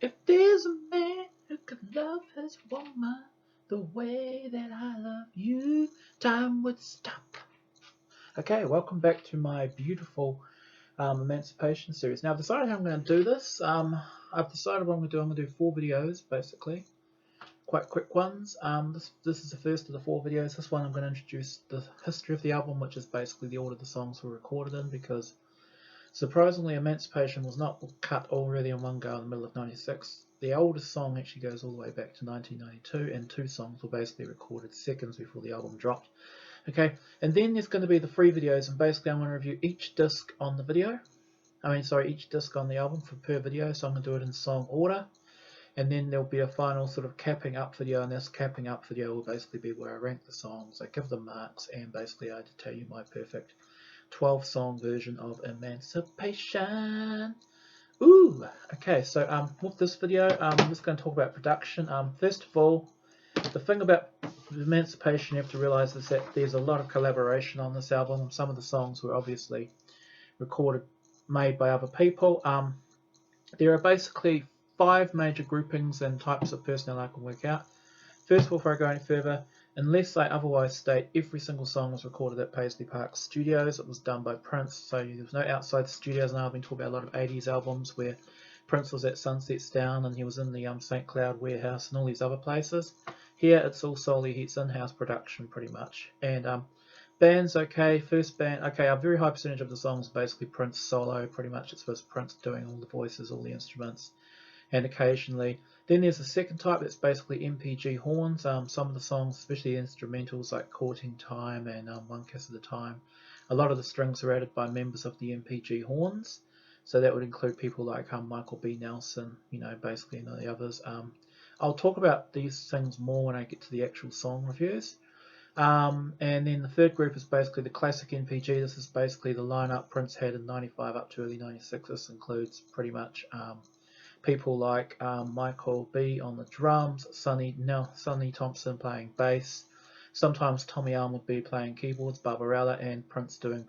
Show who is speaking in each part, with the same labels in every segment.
Speaker 1: If there's a man who could love his woman the way that I love you, time would stop. Okay, welcome back to my beautiful Emancipation series. Now I've decided how I'm going to do this. I've decided what I'm going to do. I'm going to do 4 videos basically, quite quick ones. This is the first of the 4 videos. This one I'm going to introduce the history of the album, which is basically the order the songs were recorded in, because surprisingly Emancipation was not cut already in one go in the middle of '96. The oldest song actually goes all the way back to 1992, and 2 songs were basically recorded seconds before the album dropped. Okay, and then there's going to be the 3 videos, and basically I'm going to review each disc on the video. Each disc on the album per video, so I'm going to do it in song order. And then there'll be a final sort of capping up video, and this capping up video will basically be where I rank the songs, I give them marks, and basically I tell you my perfect 12-song version of Emancipation. Ooh, okay, so with this video, I'm just going to talk about production. First of all, the thing about Emancipation you have to realize is that there's a lot of collaboration on this album. Some of the songs were obviously made by other people. There are basically 5 major groupings and types of personnel I can work out. First of all, before I go any further, unless I otherwise state, every single song was recorded at Paisley Park Studios. It was done by Prince, so there was no outside studios. Now I've been talking about a lot of 80s albums where Prince was at Sunset's Down and he was in the St. Cloud warehouse and all these other places. Here it's all solely his in-house production pretty much. And bands, okay, first band, okay, a very high percentage of the songs are basically Prince solo, pretty much it's just Prince doing all the voices, all the instruments, and occasionally. Then there's a second type that's basically MPG horns. Some of the songs, especially instrumentals like Courtin Time and One Kiss at a Time, a lot of the strings are added by members of the MPG horns. So that would include people like Michael B. Nelson, basically, and the others. I'll talk about these things more when I get to the actual song reviews. And then the third group is basically the classic MPG. This is basically the lineup Prince had in '95 up to early '96. This includes pretty much people like Michael B on the drums, Sonny Thompson playing bass, sometimes Tommy Allen would be playing keyboards, Barbarella, and Prince would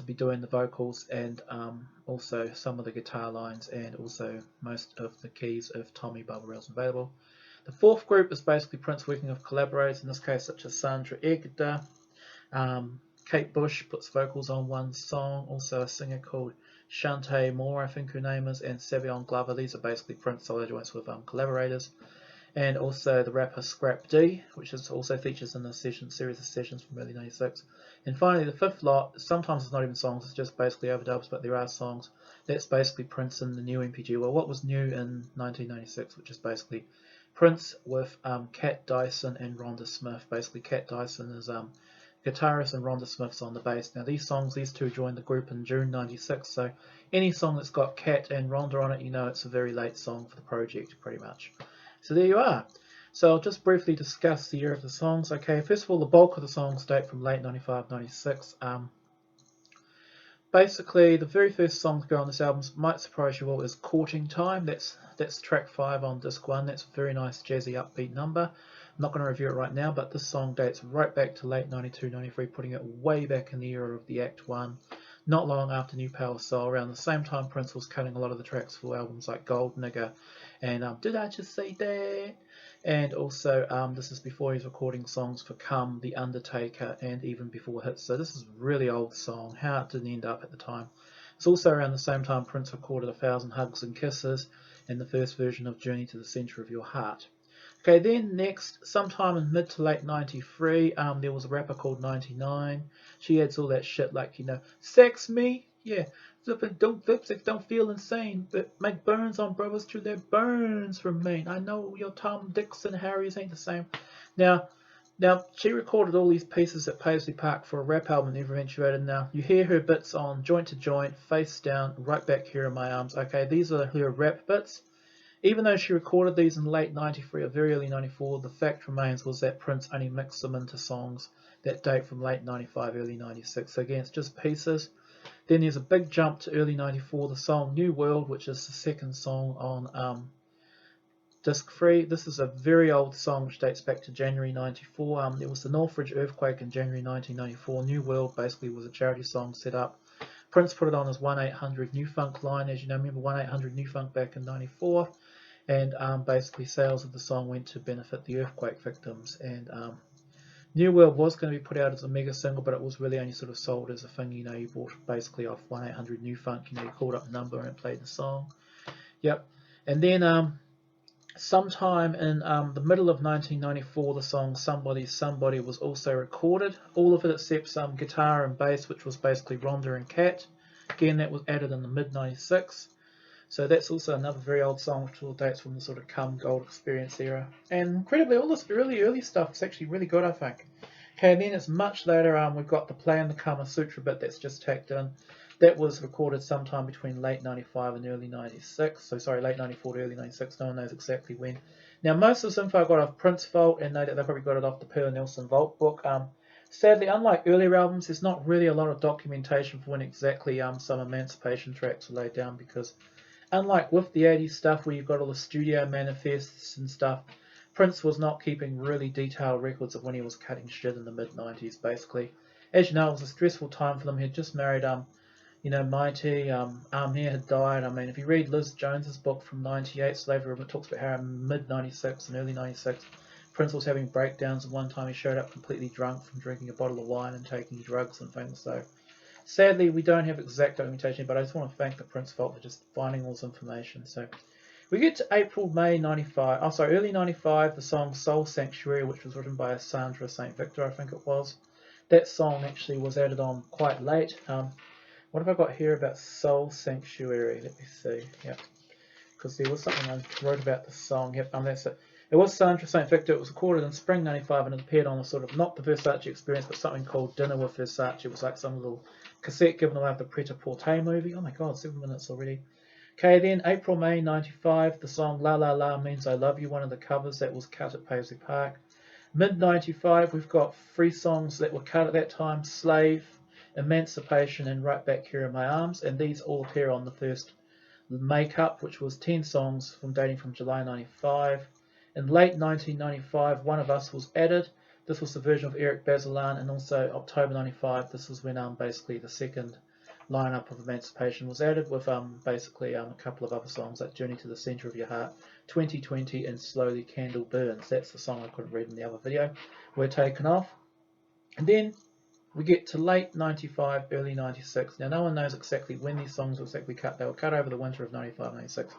Speaker 1: be doing the vocals, and also some of the guitar lines, and also most of the keys if Tommy Barbarella's available. The fourth group is basically Prince working with collaborators, in this case such as Sandra Egder. Kate Bush puts vocals on one song, also a singer called Shantae Moore, I think her name is, and Savion Glover. These are basically Prince solo joints with collaborators. And also the rapper Scrap D, which also features in the series of sessions from early '96. And finally the fifth lot, sometimes it's not even songs, it's just basically overdubs, but there are songs. That's basically Prince in the new MPG. Well, what was new in 1996, which is basically Prince with Cat Dyson and Rhonda Smith. Basically Cat Dyson is guitarist and Rhonda Smith's on the bass. Now these 2 joined the group in June '96, so any song that's got Cat and Rhonda on it, it's a very late song for the project pretty much. So there you are. So I'll just briefly discuss the year of the songs. Okay, first of all, the bulk of the songs date from late '95, '96. Basically, the very first song to go on this album might surprise you all is Courtin Time. That's track 5 on disc 1. That's a very nice jazzy upbeat number. I'm not going to review it right now, but this song dates right back to late '92, '93, putting it way back in the era of the Act 1. Not long after New Power Soul, around the same time Prince was cutting a lot of the tracks for albums like Gold Nigger and Did I Just Say That? And also this is before he's recording songs for Come, The Undertaker, and even before hits. So this is a really old song, how it didn't end up at the time. It's also around the same time Prince recorded 1,000 Hugs and Kisses and the first version of Journey to the Center of Your Heart. Okay, then next, sometime in mid to late '93, there was a rapper called 99. She adds all that shit like, sex me, yeah, don't feel insane, but make burns on brothers till their burns remain. I know your Tom, Dix, and Harry's ain't the same. Now she recorded all these pieces at Paisley Park for a rap album that eventuated. Now you hear her bits on Joint to Joint, Face Down, Right Back Here in My Arms. Okay, these are her rap bits. Even though she recorded these in late '93 or very early '94, the fact remains was that Prince only mixed them into songs that date from late '95, early '96. So again, it's just pieces. Then there's a big jump to early '94, the song New World, which is the second song on disc 3. This is a very old song which dates back to January '94. It was the Northridge earthquake in January 1994. New World basically was a charity song set up Prince put it on his 1-800 New Funk line, as you know, remember 1-800 New Funk back in '94, and basically sales of the song went to benefit the earthquake victims. And New World was going to be put out as a mega single, but it was really only sort of sold as a thing, you know, you bought basically off 1-800 New Funk, you know, you called up the number and it played the song. Yep. And then sometime in the middle of 1994, the song Somebody Somebody was also recorded. All of it except some guitar and bass, which was basically Rhonda and Cat. Again, that was added in the mid-96. So that's also another very old song, which all dates from the sort of Come Gold Experience era. And incredibly, all this really early stuff is actually really good, I think. Okay, and then it's much later, we've got the Play and the Kama Sutra bit that's just tacked in. That was recorded sometime between late 95 and early 96. So sorry, late 94 to early 96. No one knows exactly when. Now, most of this info I got off Prince Vault, and they probably got it off the Pearl Nelson Vault book. Sadly, unlike earlier albums, there's not really a lot of documentation for when exactly some Emancipation tracks were laid down, because unlike with the 80s stuff where you've got all the studio manifests and stuff, Prince was not keeping really detailed records of when he was cutting shit in the mid-90s, basically. As you know, it was a stressful time for them. He had just married you know, Mayte, Amir had died. I mean, if you read Liz Jones's book from '98, Slavery, it talks about how in mid-96 and early '96, Prince was having breakdowns, and one time he showed up completely drunk from drinking a bottle of wine and taking drugs and things. So, sadly, we don't have exact documentation, but I just want to thank the Prince Vault for just finding all this information. So, we get to April, May '95. Oh, sorry, early '95. The song "Soul Sanctuary," which was written by Sandra St. Victor, I think it was. That song actually was added on quite late. What have I got here about Soul Sanctuary? Let me see. Yep. Because there was something I wrote about the song. Yep, that's it. It was Sandra St. Victor. It was recorded in spring '95 and it appeared on a sort of, not the Versace Experience, but something called Dinner with Versace. It was like some little cassette given away of the Pret-a-Porter movie. Oh my god, 7 minutes already. Okay, then April, May '95, the song La La La Means I Love You, one of the covers that was cut at Paisley Park. Mid '95, we've got 3 songs that were cut at that time: Slave, Emancipation, and Right Back Here in My Arms, and these all appear on the first Makeup, which was 10 songs dating from July '95. In late 1995, One of Us was added. This was the version of Eric Bazilan, and also October '95, this was when basically the second lineup of Emancipation was added, with basically a couple of other songs like Journey to the Center of Your Heart, 2020, and Slowly Candle Burns. That's the song I couldn't read in the other video. Were taken off. And then we get to late '95, early '96. Now, no one knows exactly when these songs were exactly cut. They were cut over the winter of '95, '96.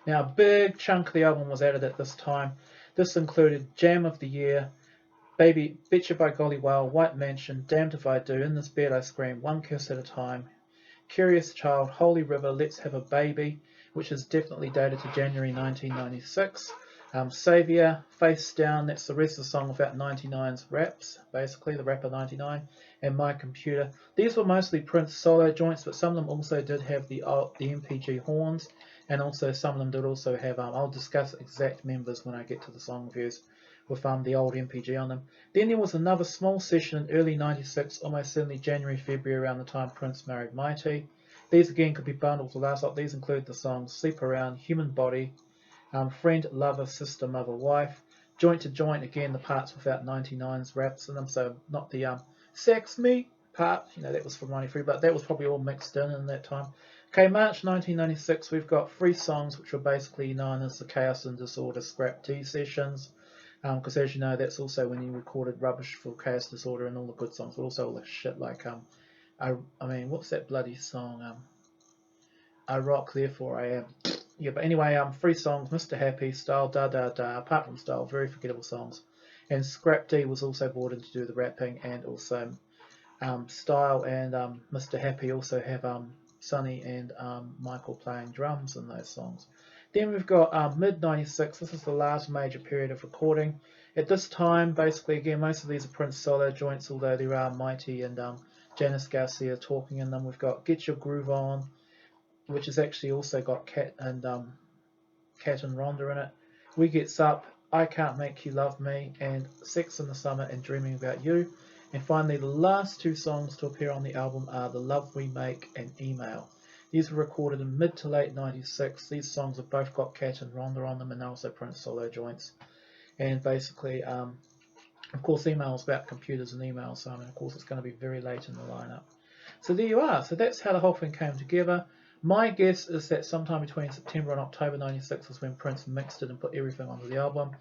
Speaker 1: Now, a big chunk of the album was added at this time. This included Jam of the Year, Baby, Betcha by Golly Well, White Mansion, Damned If I Do, In This Bed I Scream, One Kiss at a Time, Curious Child, Holy River, Let's Have a Baby, which is definitely dated to January 1996. Savior, Face Down, that's the rest of the song without 99's raps, basically, the rapper 99, and My Computer. These were mostly Prince solo joints, but some of them also did have the MPG horns, and also some of them did also have, I'll discuss exact members when I get to the song reviews, with the old MPG on them. Then there was another small session in early '96, almost certainly January, February, around the time Prince married Mayte. These again could be bundled to last up. These include the songs Sleep Around, Human Body, Friend, Lover, Sister, Mother, Wife, Joint to Joint, again the parts without 99's raps in them, so not the Sex Me part, you know, that was from '93, but that was probably all mixed in that time. Okay, March 1996, we've got 3 songs which were basically known as the Chaos and Disorder Scrap D sessions, because as you know, that's also when you recorded rubbish for Chaos Disorder and all the good songs, but also all the shit like, I mean, what's that bloody song, I Rock, Therefore I Am. Yeah, but anyway, 3 songs, Mr. Happy, Style, Da Da Da, apart from Style, very forgettable songs. And Scrap D was also brought in to do the rapping, and also Style and Mr. Happy also have Sonny and Michael playing drums in those songs. Then we've got mid '96, this is the last major period of recording. At this time, basically, again, most of these are Prince solo joints, although there are Mayte and Janice Garcia talking in them. We've got Get Your Groove On, which has actually also got Cat and Rhonda in it. We Gets Up, I Can't Make You Love Me, and Sex in the Summer and Dreaming About You. And finally, the last 2 songs to appear on the album are The Love We Make and Email. These were recorded in mid to late '96. These songs have both got Cat and Rhonda on them, and also Prince solo joints. And basically, of course, Email is about computers and email, so I mean, of course it's going to be very late in the lineup. So there you are. So that's how the whole thing came together. My guess is that sometime between September and October 96 was when Prince mixed it and put everything onto the album.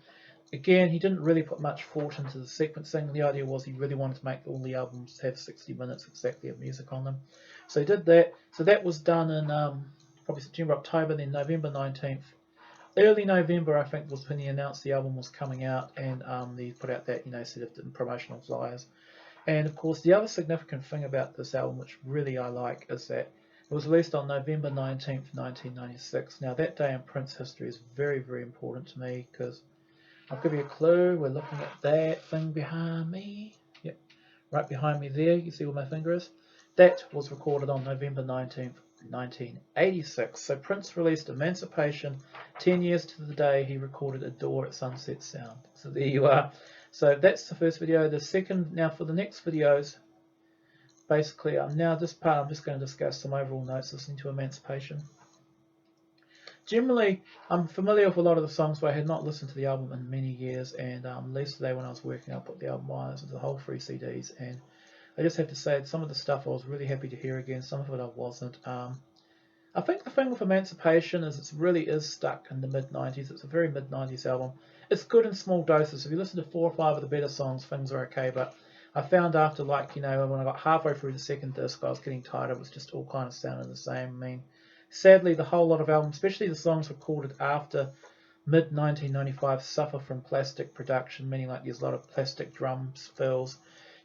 Speaker 1: Again, he didn't really put much thought into the sequencing. The idea was he really wanted to make all the albums have 60 minutes exactly of music on them. So he did that. So that was done in probably September, October, then November 19th. Early November, I think, was when he announced the album was coming out, and he put out that, set of promotional flyers. And of course, the other significant thing about this album, which really I like, is that it was released on November 19th, 1996. Now, that day in Prince history is very, very important to me because I'll give you a clue. We're looking at that thing behind me. Yep, right behind me there. You see where my finger is? That was recorded on November 19th, 1986. So Prince released Emancipation 10 years to the day he recorded Adore at Sunset Sound. So there you are. So that's the first video. The second, now for the next videos, basically this part I'm just going to discuss some overall notes listening to Emancipation. Generally, I'm familiar with a lot of the songs, but I had not listened to the album in many years, and yesterday when I was working, I put the album on, it was the whole 3 CDs, and I just have to say some of the stuff I was really happy to hear again, some of it I wasn't. I think the thing with Emancipation is it really is stuck in the mid-90s. It's a very mid-90s album. It's good in small doses. If you listen to 4 or 5 of the better songs, things are okay, but I found after, when I got halfway through the second disc, I was getting tired. It was just all kind of sounding the same. I mean, sadly, the whole lot of albums, especially the songs recorded after mid-1995, suffer from plastic production, meaning like there's a lot of plastic drums fills,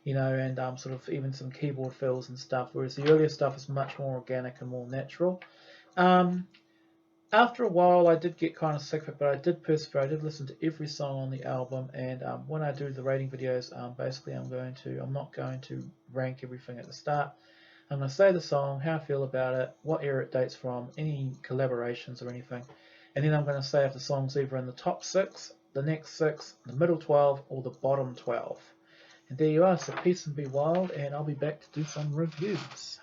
Speaker 1: and sort of even some keyboard fills and stuff, whereas the earlier stuff is much more organic and more natural. After a while, I did get kind of sick of it, but I did persevere. I did listen to every song on the album, and when I do the rating videos, basically I'm not going to rank everything at the start. I'm going to say the song, how I feel about it, what era it dates from, any collaborations or anything, and then I'm going to say if the song's either in the top 6, the next 6, the middle 12, or the bottom 12. And there you are, so peace and be wild, and I'll be back to do some reviews.